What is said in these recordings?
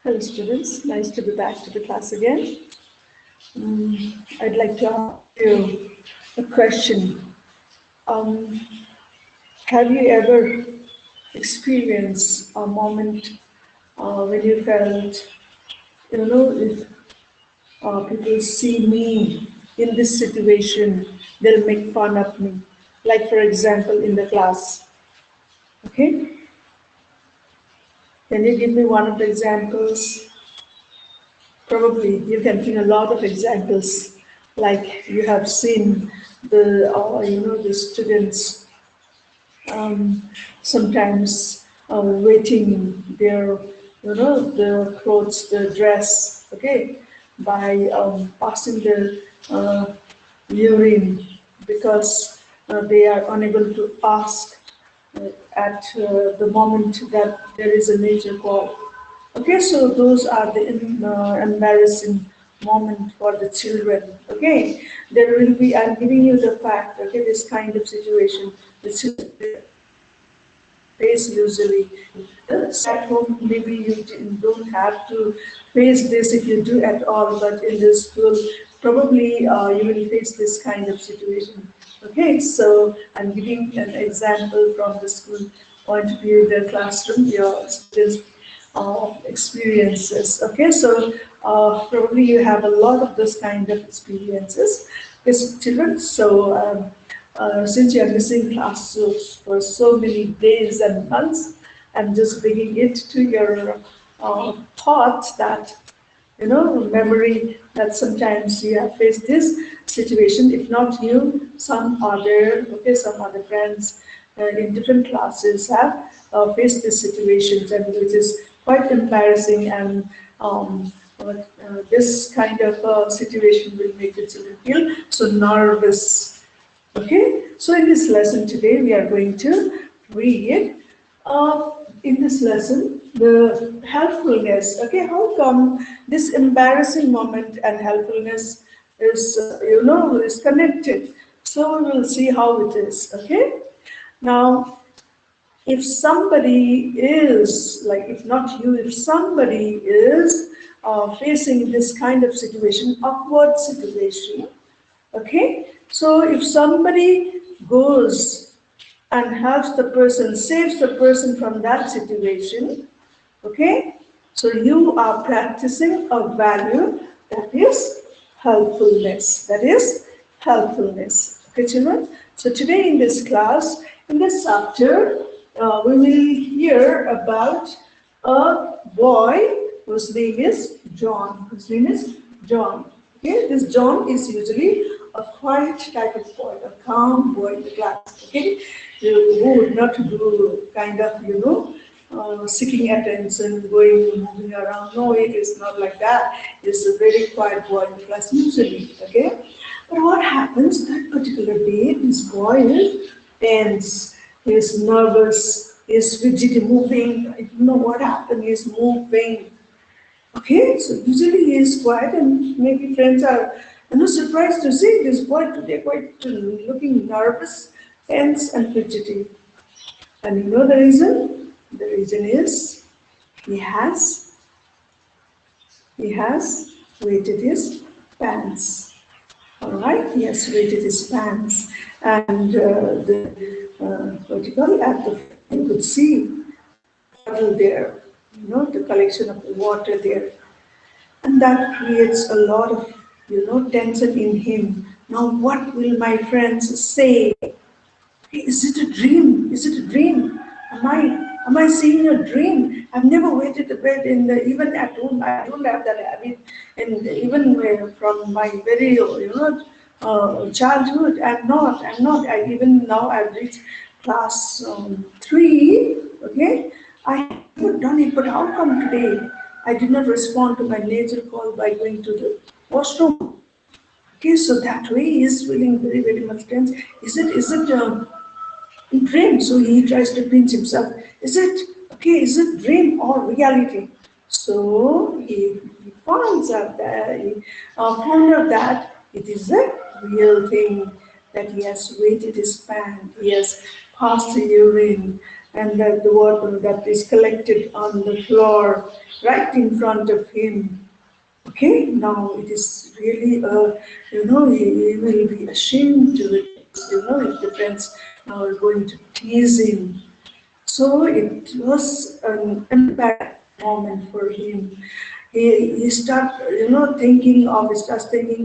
Hello students, nice to be back to the class again. I'd like to ask you a question. Um, have you ever experienced a moment when you felt, if people see me in this situation, they'll make fun of me? Like for example, in the class. Okay? Can you give me one of the examples? Probably you can think a lot of examples, like you have seen the students sometimes waiting their the clothes, the dress, okay, by passing the uh, urine because they are unable to ask at the moment that there is a nature call. Okay, so those are the embarrassing moment for the children. Okay, there will be, I'm giving you the fact, okay, this kind of situation, the children face usually. At home, maybe you don't have to face this if you do at all, but in the school, probably you will face this kind of situation. Okay, so I'm giving an example from the school point of view, the classroom, your students' experiences. Okay, so probably you have a lot of those kind of experiences with children. So since you are missing classes for so many days and months, I'm just bringing it to your thoughts that memory that sometimes you have faced this situation. If not you, some other, okay, some other friends in different classes have faced these situations, and which is quite embarrassing. And this kind of situation will make the children feel so nervous. Okay, so in this lesson today, we are going to read in this lesson the helpfulness. Okay, how come this embarrassing moment and helpfulness is, is connected? So we will see how it is. Okay, now if somebody is, like if not you, if somebody is facing this kind of situation, awkward situation, okay, so if somebody goes and helps the person, saves the person from that situation, okay, so you are practicing a value that is helpfulness, that is helpfulness. Okay, children, so today in this class, in this chapter, we will hear about a boy whose name is John. Whose name is John. Okay, this John is usually a quiet type of boy, a calm boy in the class. Okay, who would not do kind of seeking attention, going, moving around. No, it is not like that. It's a very quiet boy in the class usually. Okay, but what happens that particular day? This boy is tense. He is nervous. He is fidgety, moving. I don't know what happened. He is moving. Okay, so usually he is quiet, and maybe friends are surprised to see this boy today quite looking nervous, tense, and fidgety. And you know the reason? The reason is he has weighted his pants. All right, he has weighted his pants, and what you call at the you could see puddle there, the collection of water there. And that creates a lot of, tension in him. Now, what will my friends say? Is it a dream? Is it a dream? Am I seeing a dream? I've never waited a bed even at home. I don't have that habit, and even from my very childhood, I'm not. I even now I've reached class 3. Okay, I haven't done it. But how come today I did not respond to my nature call by going to the washroom? Okay, so that way he is feeling very, very much tense. Is it dream? So he tries to pinch himself. Is it dream or reality? So he finds out that he found out that it is a real thing, that he has weighted his pant, he has passed the urine, and that the water that is collected on the floor right in front of him. Okay, now it is really, he will be ashamed to it, if the friends now are going to tease him. So it was an impact moment for him. He starts thinking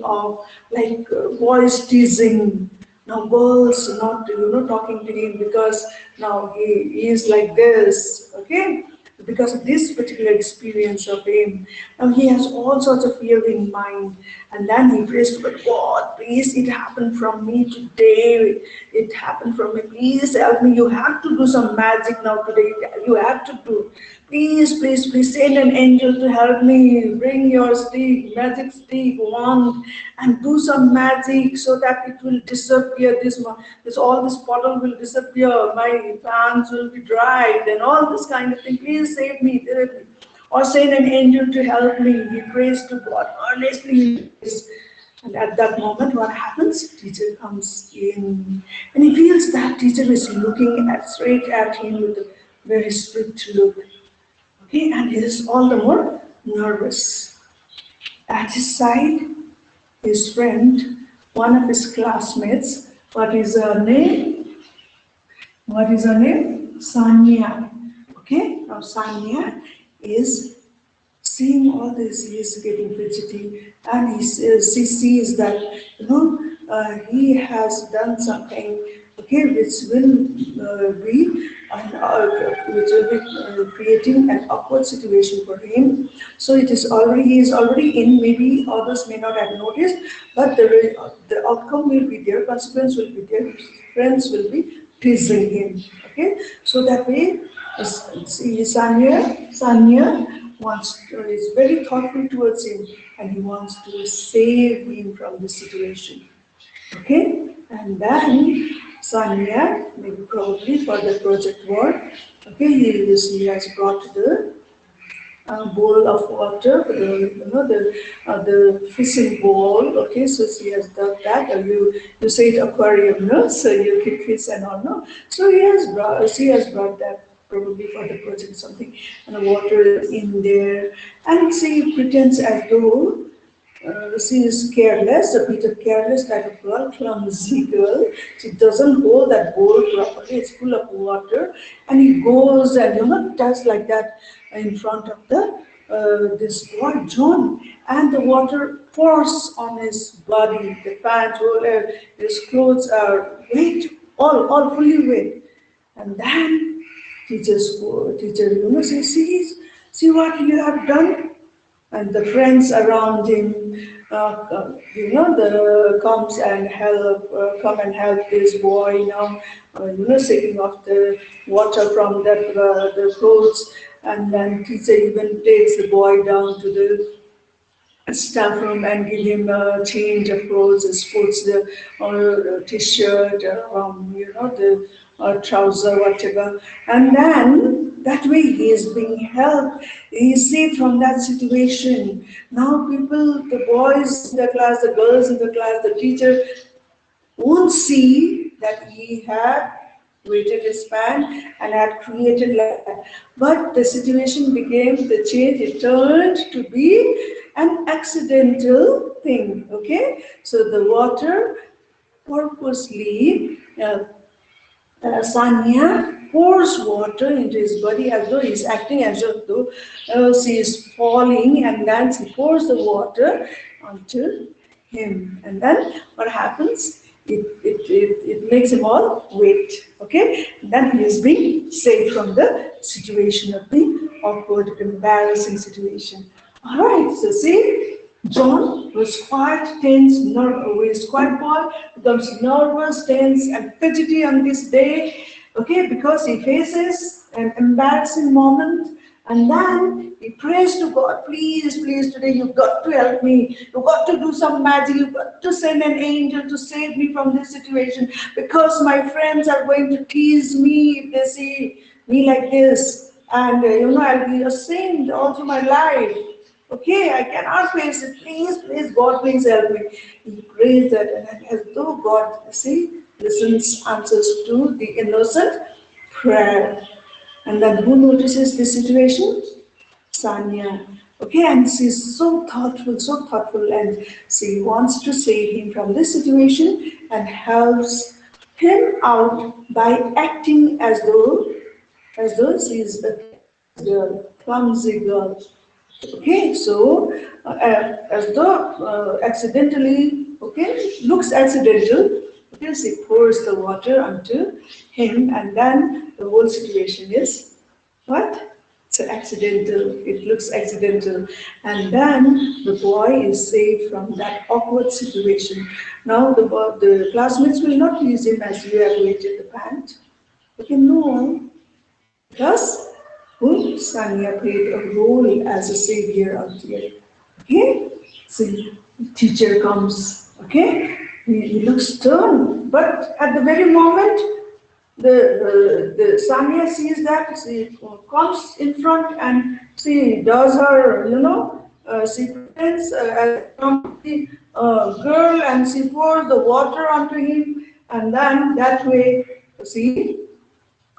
of like boys teasing. Now girls not, talking to him because now he is like this, okay? Because of this particular experience of him. Now he has all sorts of fear in mind. And then he prays to God, God, please, it happened from me today. It happened from me. Please help me. You have to do some magic now today. You have to do. Please, please, please send an angel to help me. Bring your stick, magic stick, wand, and do some magic so that it will disappear. This bottle will disappear. My hands will be dried, and all this kind of thing. Please save me, save me. Or send an angel to help me. He prays to God earnestly. He prays. And at that moment, what happens? Teacher comes in, and he feels that teacher is looking straight at him with a very strict look. Okay, and he is all the more nervous. At his side, his friend, one of his classmates, what is her name? What is her name? Sanya. Okay, now Sanya is seeing all this, he is getting fidgety, and she sees that he has done something, okay, which will be creating an awkward situation for him. So he is already in. Maybe others may not have noticed, but the outcome will be there, consequence will be there. His friends will be teasing him. Okay, so that way, Sanya is very thoughtful towards him, and he wants to save him from this situation. Okay, and then Sanya, maybe probably for the project work, okay, he has brought the bowl of water, the fishing bowl. Okay, so she has done that. Or you say it aquarium, no? So you keep fish and all, no? So she has brought that probably for the project something, and the water is in there, and she pretends as though she is careless, a bit of careless type of girl, clumsy girl. She doesn't hold that bowl properly. It's full of water, and he goes and does like that in front of the this boy John, and the water pours on his body. The pants, his clothes are wet, all fully wet, and then teacher, says, see what you have done. And the friends around him, come and help this boy now, shaking off the water from the clothes, and then teacher even takes the boy down to the staff room and give him a change of clothes, puts the t-shirt, the trouser, whatever, and then that way he is being helped. He is saved from that situation. Now people, the boys in the class, the girls in the class, the teacher won't see that he had waited his span and had created like that. But the situation became the change, it turned to be an accidental thing, okay? So the water purposely, Sanya pours water into his body as though he's acting as though she is falling, and then she pours the water onto him. And then what happens? It makes him all wet, okay? And then he is being saved from the situation of the awkward, embarrassing situation. All right, so see, John was quite tense, nervous, quite boy, becomes nervous, tense, and fidgety on this day, okay, because he faces an embarrassing moment, and then he prays to God, please, please, today you've got to help me, you've got to do some magic, you've got to send an angel to save me from this situation, because my friends are going to tease me if they see me like this, and I'll be ashamed all through my life. Okay, I cannot face it. Please, please, God, please help me. He prays that, and as though God, listens, answers to the innocent prayer. And then who notices this situation? Sanya. Okay, and she's so thoughtful, and she wants to save him from this situation and helps him out by acting as though she is the girl, clumsy girl. Okay, so as though accidentally, okay, looks accidental, okay, she pours the water onto him, and then the whole situation is what? So accidental, it looks accidental. And then the boy is saved from that awkward situation. Now the classmates will not use him as you have waited the pant. Okay, no, because who? Sanya played a role as a savior out here. Okay? So teacher comes, okay? He looks stern, but at the very moment the Sanya sees that, she comes in front and she does her, she pretends as the girl, and she pours the water onto him, and then that way she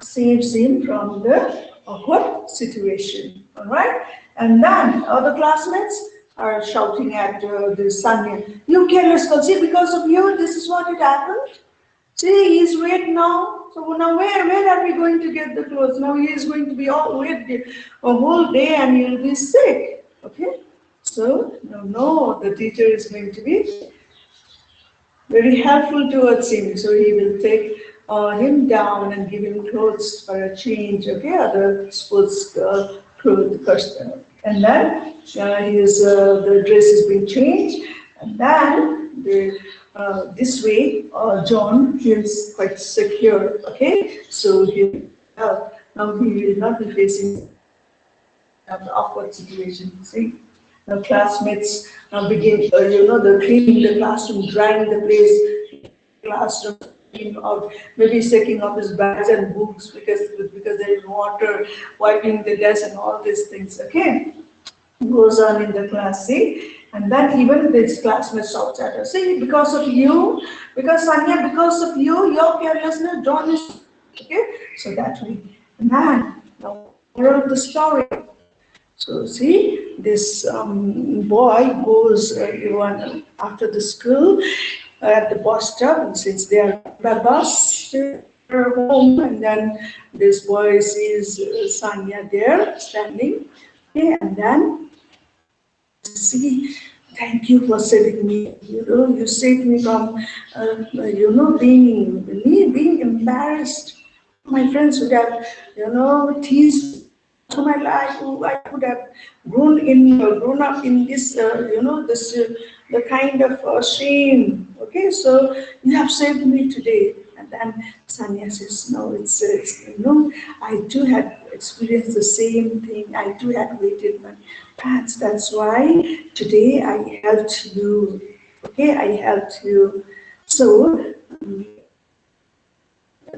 saves him from the awkward situation. All right, and then other classmates are shouting at the Sanya, "You careless girl! See, because of you, this is what it happened. See, he's wet now. So now where are we going to get the clothes? Now he is going to be all wet a whole day, and he'll be sick." Okay, so no, the teacher is going to be very helpful towards him. So he will take him down and give him clothes for a change, okay, other sports clothes. And then the dress is being changed, and then this way John feels quite secure, okay, so now he will not be facing an awkward situation, see. Now classmates now begin, the cleaning the classroom, drying the place, classroom, out, maybe taking off his bags and books because there is water, wiping the desk and all these things. Okay, goes on in the class. See, and then even this classmate shouts at her. See, because of you, because Sanya, because of you, your carelessness, John is okay. So that way, man. Now, moral of the story. So see, this boy goes even after the school at the bus stop, and since they are by bus to her home, and then this boy sees Sanya there standing, okay, and then see, thank you for saving me. You saved me from, being embarrassed. My friends would have, teased to my life. I could have grown up in this, the kind of shame. Okay, so you have saved me today. And then Sanya says, no, I too had experienced the same thing. I too had waited my pants. That's why today I helped you. Okay, I helped you. So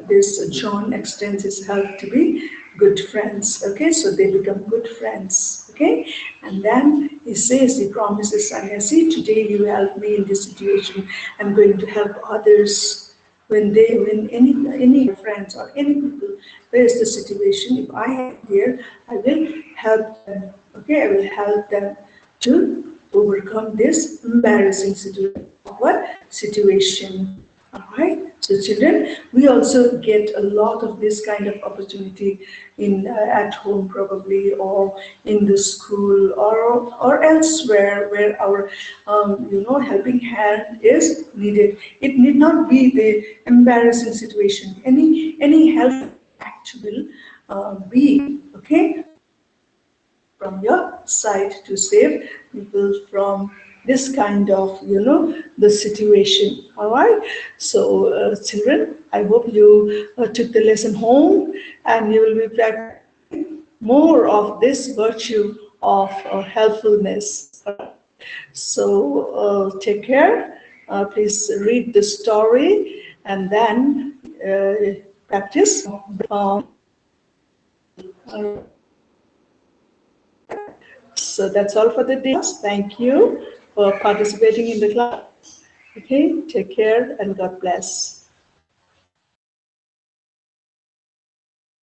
this John extends his help to be good friends. Okay, so they become good friends. Okay, and then he promises Sanya, see, today you help me in this situation. I'm going to help others when any friends or any people face the situation. If I am here, I will help them. Okay, I will help them to overcome this embarrassing situation. All right. So children, we also get a lot of this kind of opportunity in at home probably, or in the school, or elsewhere where our helping hand is needed. It need not be the embarrassing situation. Any help act will be okay from your side to save people from this kind of, the situation. All right. So, children, I hope you took the lesson home, and you will be practicing more of this virtue of helpfulness. So, take care. Please read the story and then practice. So that's all for the day. Thank you for participating in the class. Okay, take care and God bless.